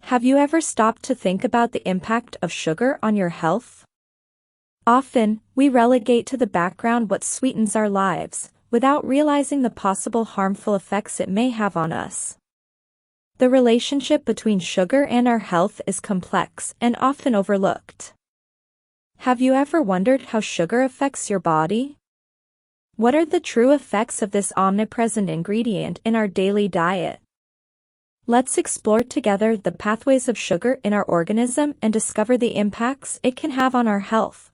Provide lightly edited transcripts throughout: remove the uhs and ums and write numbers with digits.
Have you ever stopped to think about the impact of sugar on your health? Often, we relegate to the background what sweetens our lives, without realizing the possible harmful effects it may have on us. The relationship between sugar and our health is complex and often overlooked. Have you ever wondered how sugar affects your body? What are the true effects of this omnipresent ingredient in our daily diet? Let's explore together the pathways of sugar in our organism and discover the impacts it can have on our health.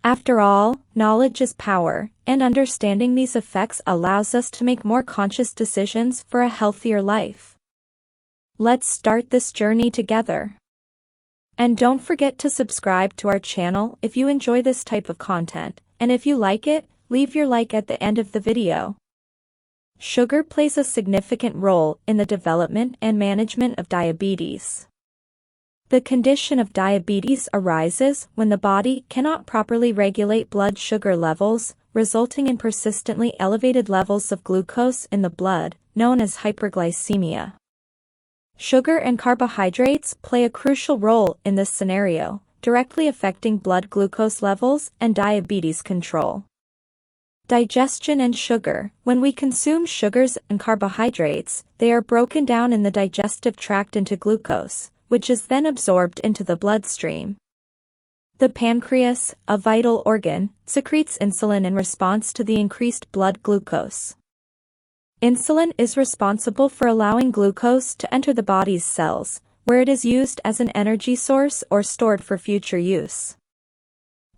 After all, knowledge is power, and understanding these effects allows us to make more conscious decisions for a healthier life. Let's start this journey together. And don't forget to subscribe to our channel if you enjoy this type of content, and if you like it, leave your like at the end of the video. Sugar plays a significant role in the development and management of diabetes. The condition of diabetes arises when the body cannot properly regulate blood sugar levels, resulting in persistently elevated levels of glucose in the blood, known as hyperglycemia. Sugar and carbohydrates play a crucial role in this scenario, directly affecting blood glucose levels and diabetes control. Digestion and sugar. When we consume sugars and carbohydrates, they are broken down in the digestive tract into glucose, which is then absorbed into the bloodstream. The pancreas, a vital organ, secretes insulin in response to the increased blood glucose. Insulin is responsible for allowing glucose to enter the body's cells, where it is used as an energy source or stored for future use.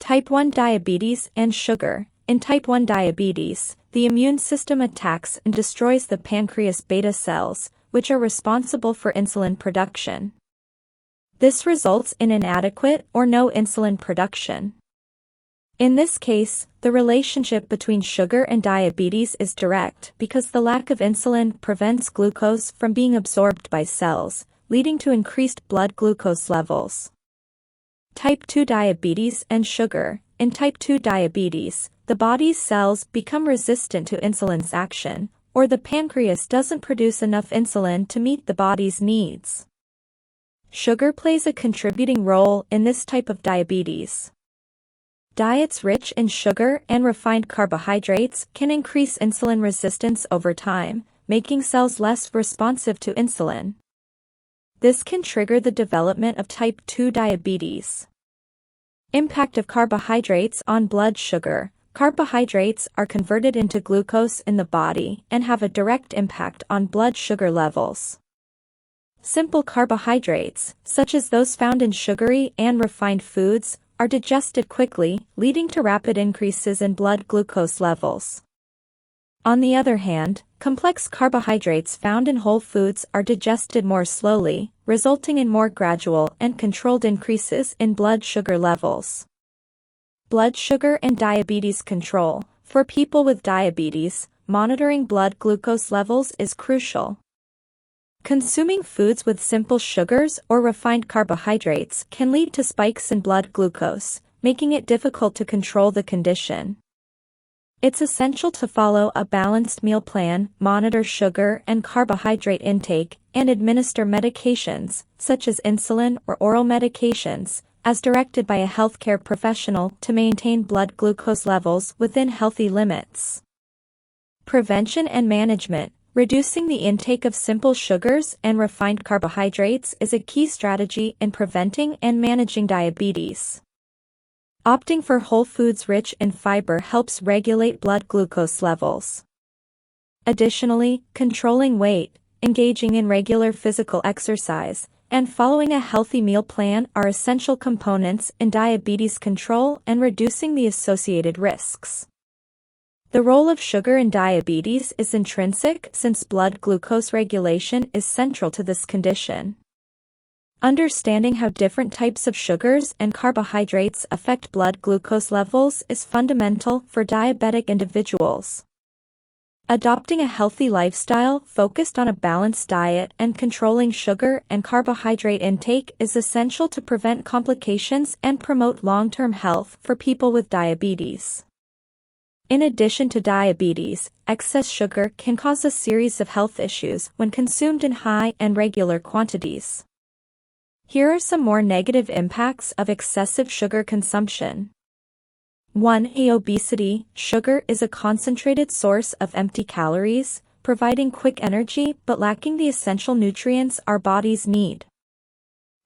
Type 1 diabetes and sugar. In type 1 diabetes, the immune system attacks and destroys the pancreas beta cells, which are responsible for insulin production. This results in inadequate or no insulin production. In this case, the relationship between sugar and diabetes is direct because the lack of insulin prevents glucose from being absorbed by cells, leading to increased blood glucose levels. Type 2 diabetes and sugar. In type 2 diabetes, the body's cells become resistant to insulin's action, or the pancreas doesn't produce enough insulin to meet the body's needs. Sugar plays a contributing role in this type of diabetes. Diets rich in sugar and refined carbohydrates can increase insulin resistance over time, making cells less responsive to insulin. This can trigger the development of type 2 diabetes. Impact of carbohydrates on blood sugar. Carbohydrates are converted into glucose in the body and have a direct impact on blood sugar levels. Simple carbohydrates, such as those found in sugary and refined foods, are digested quickly, leading to rapid increases in blood glucose levels. On the other hand, complex carbohydrates found in whole foods are digested more slowly, resulting in more gradual and controlled increases in blood sugar levels. Blood sugar and diabetes control. For people with diabetes, monitoring blood glucose levels is crucial. Consuming foods with simple sugars or refined carbohydrates can lead to spikes in blood glucose, making it difficult to control the condition. It's essential to follow a balanced meal plan, monitor sugar and carbohydrate intake, and administer medications, such as insulin or oral medications, as directed by a healthcare professional to maintain blood glucose levels within healthy limits. Prevention and management. Reducing the intake of simple sugars and refined carbohydrates is a key strategy in preventing and managing diabetes. Opting for whole foods rich in fiber helps regulate blood glucose levels. Additionally, controlling weight, engaging in regular physical exercise, and following a healthy meal plan are essential components in diabetes control and reducing the associated risks. The role of sugar in diabetes is intrinsic since blood glucose regulation is central to this condition. Understanding how different types of sugars and carbohydrates affect blood glucose levels is fundamental for diabetic individuals. Adopting a healthy lifestyle focused on a balanced diet and controlling sugar and carbohydrate intake is essential to prevent complications and promote long-term health for people with diabetes. In addition to diabetes, excess sugar can cause a series of health issues when consumed in high and regular quantities. Here are some more negative impacts of excessive sugar consumption. 1. Obesity. Sugar is a concentrated source of empty calories, providing quick energy but lacking the essential nutrients our bodies need.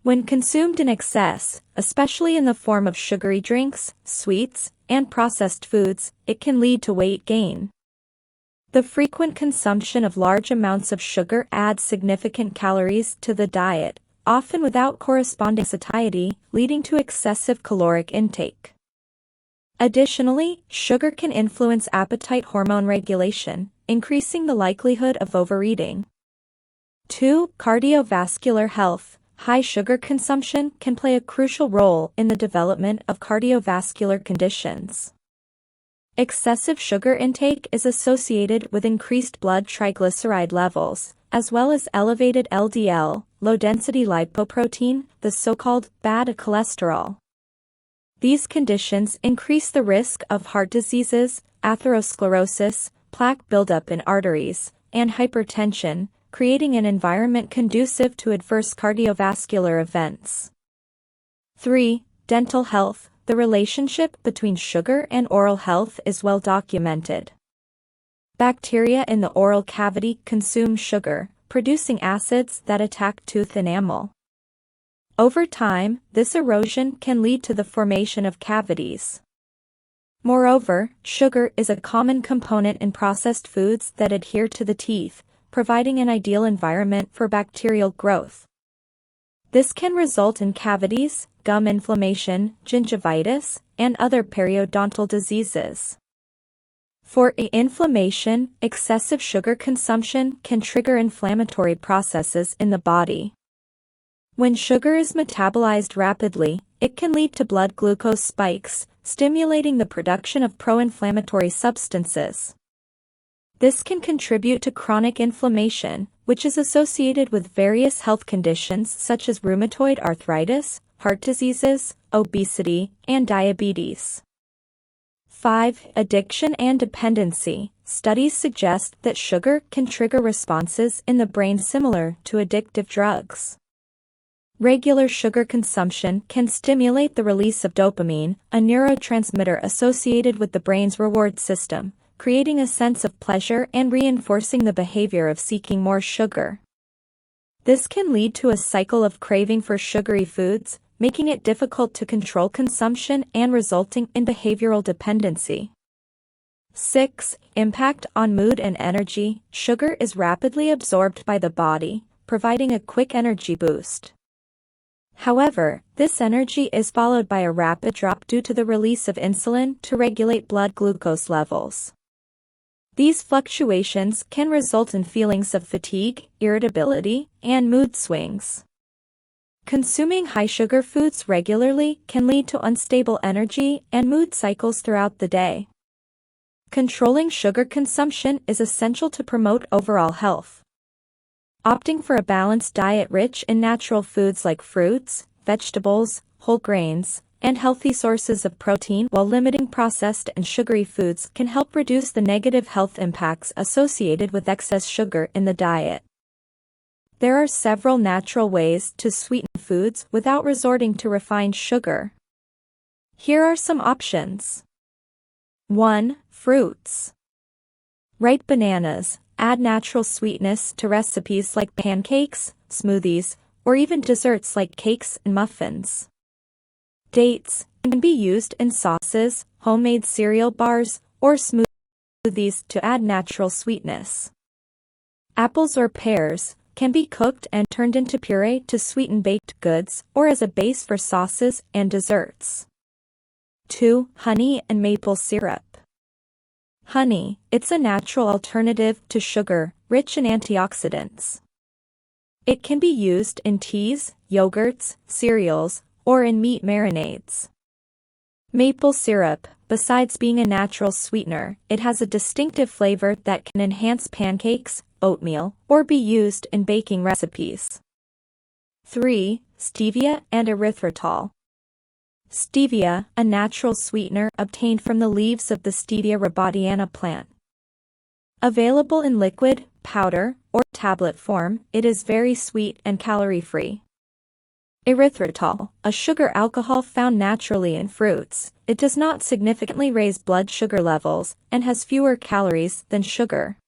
When consumed in excess, especially in the form of sugary drinks, sweets, and processed foods, it can lead to weight gain. The frequent consumption of large amounts of sugar adds significant calories to the diet, often without corresponding satiety, leading to excessive caloric intake. Additionally, sugar can influence appetite hormone regulation, increasing the likelihood of overeating. 2. Cardiovascular health. High sugar consumption can play a crucial role in the development of cardiovascular conditions. Excessive sugar intake is associated with increased blood triglyceride levels, as well as elevated LDL, low-density lipoprotein, the so-called bad cholesterol. These conditions increase the risk of heart diseases, atherosclerosis, plaque buildup in arteries, and hypertension, creating an environment conducive to adverse cardiovascular events. 3. Dental health. The relationship between sugar and oral health is well documented. Bacteria in the oral cavity consume sugar, producing acids that attack tooth enamel. Over time, this erosion can lead to the formation of cavities. Moreover, sugar is a common component in processed foods that adhere to the teeth, providing an ideal environment for bacterial growth. This can result in cavities, gum inflammation, gingivitis, and other periodontal diseases. For inflammation, excessive sugar consumption can trigger inflammatory processes in the body. When sugar is metabolized rapidly, it can lead to blood glucose spikes, stimulating the production of pro-inflammatory substances. This can contribute to chronic inflammation, which is associated with various health conditions such as rheumatoid arthritis, heart diseases, obesity, and diabetes. 5. Addiction and dependency. Studies suggest that sugar can trigger responses in the brain similar to addictive drugs. Regular sugar consumption can stimulate the release of dopamine, a neurotransmitter associated with the brain's reward system, creating a sense of pleasure and reinforcing the behavior of seeking more sugar. This can lead to a cycle of craving for sugary foods, making it difficult to control consumption and resulting in behavioral dependency. 6. Impact on mood and energy. Sugar is rapidly absorbed by the body, providing a quick energy boost. However, this energy is followed by a rapid drop due to the release of insulin to regulate blood glucose levels. These fluctuations can result in feelings of fatigue, irritability, and mood swings. Consuming high-sugar foods regularly can lead to unstable energy and mood cycles throughout the day. Controlling sugar consumption is essential to promote overall health. Opting for a balanced diet rich in natural foods like fruits, vegetables, whole grains, and healthy sources of protein while limiting processed and sugary foods can help reduce the negative health impacts associated with excess sugar in the diet. There are several natural ways to sweeten foods without resorting to refined sugar. Here are some options. 1. Fruits. Ripe bananas. Add natural sweetness to recipes like pancakes, smoothies, or even desserts like cakes and muffins. Dates can be used in sauces, homemade cereal bars, or smoothies to add natural sweetness. Apples or pears can be cooked and turned into puree to sweeten baked goods or as a base for sauces and desserts. 2. Honey and maple syrup. Honey, it's a natural alternative to sugar, rich in antioxidants. It can be used in teas, yogurts, cereals, or in meat marinades. Maple syrup, besides being a natural sweetener, it has a distinctive flavor that can enhance pancakes, oatmeal, or be used in baking recipes. 3. Stevia and erythritol. Stevia, a natural sweetener obtained from the leaves of the Stevia rebaudiana plant. Available in liquid, powder, or tablet form, it is very sweet and calorie-free. Erythritol, a sugar alcohol found naturally in fruits. It does not significantly raise blood sugar levels and has fewer calories than sugar.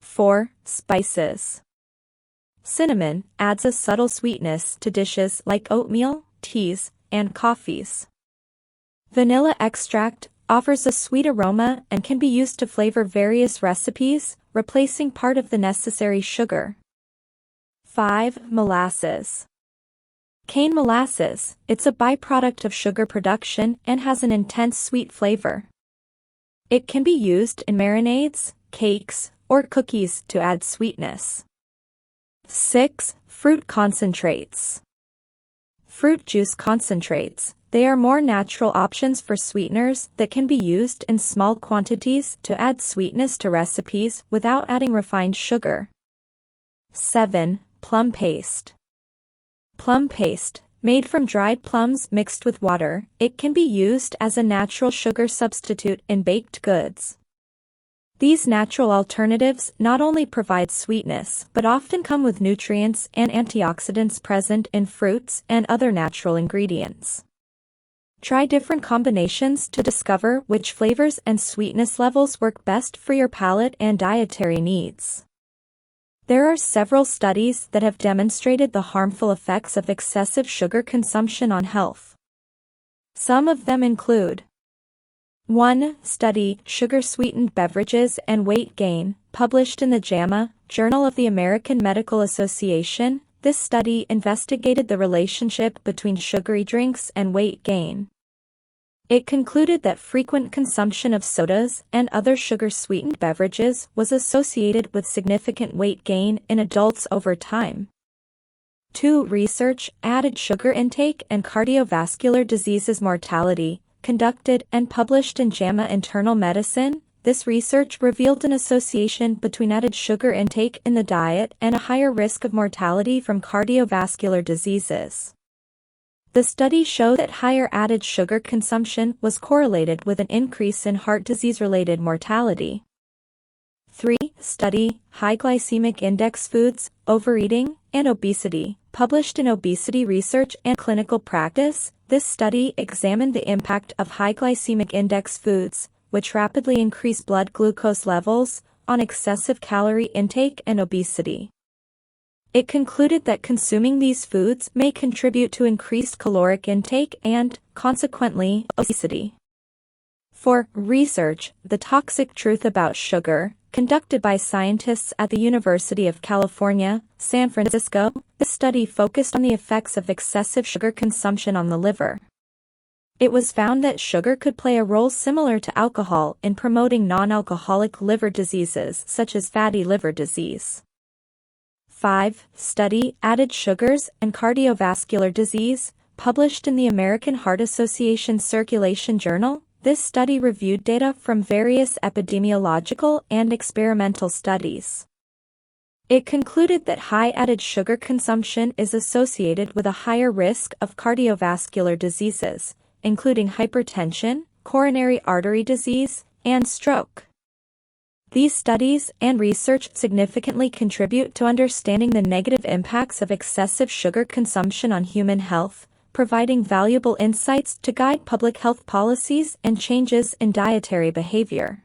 4. Spices. Cinnamon adds a subtle sweetness to dishes like oatmeal, teas, and coffees. Vanilla extract offers a sweet aroma and can be used to flavor various recipes, replacing part of the necessary sugar. 5. Molasses. Cane molasses, it's a byproduct of sugar production and has an intense sweet flavor. It can be used in marinades, cakes, or cookies to add sweetness. 6. Fruit concentrates. Fruit juice concentrates. They are more natural options for sweeteners that can be used in small quantities to add sweetness to recipes without adding refined sugar. 7. Plum paste. Plum paste, made from dried plums mixed with water, it can be used as a natural sugar substitute in baked goods. These natural alternatives not only provide sweetness but often come with nutrients and antioxidants present in fruits and other natural ingredients. Try different combinations to discover which flavors and sweetness levels work best for your palate and dietary needs. There are several studies that have demonstrated the harmful effects of excessive sugar consumption on health. Some of them include: 1. Study, Sugar-Sweetened Beverages and Weight Gain, published in the JAMA, Journal of the American Medical Association. This study investigated the relationship between sugary drinks and weight gain. It concluded that frequent consumption of sodas and other sugar-sweetened beverages was associated with significant weight gain in adults over time. 2. Research, Added Sugar Intake and Cardiovascular Diseases Mortality, conducted and published in JAMA Internal Medicine. This research revealed an association between added sugar intake in the diet and a higher risk of mortality from cardiovascular diseases. The study showed that higher added sugar consumption was correlated with an increase in heart disease-related mortality. 3. Study, High Glycemic Index Foods, Overeating, and Obesity, published in Obesity Research and Clinical Practice. This study examined the impact of high glycemic index foods, which rapidly increase blood glucose levels, on excessive calorie intake and obesity. It concluded that consuming these foods may contribute to increased caloric intake and, consequently, obesity. 4. Research, The Toxic Truth About Sugar, conducted by scientists at the University of California, San Francisco. This study focused on the effects of excessive sugar consumption on the liver. It was found that sugar could play a role similar to alcohol in promoting non-alcoholic liver diseases such as fatty liver disease. 5. Study, Added Sugars and Cardiovascular Disease, published in the American Heart Association Circulation Journal. This study reviewed data from various epidemiological and experimental studies. It concluded that high added sugar consumption is associated with a higher risk of cardiovascular diseases, including hypertension, coronary artery disease, and stroke. These studies and research significantly contribute to understanding the negative impacts of excessive sugar consumption on human health, providing valuable insights to guide public health policies and changes in dietary behavior.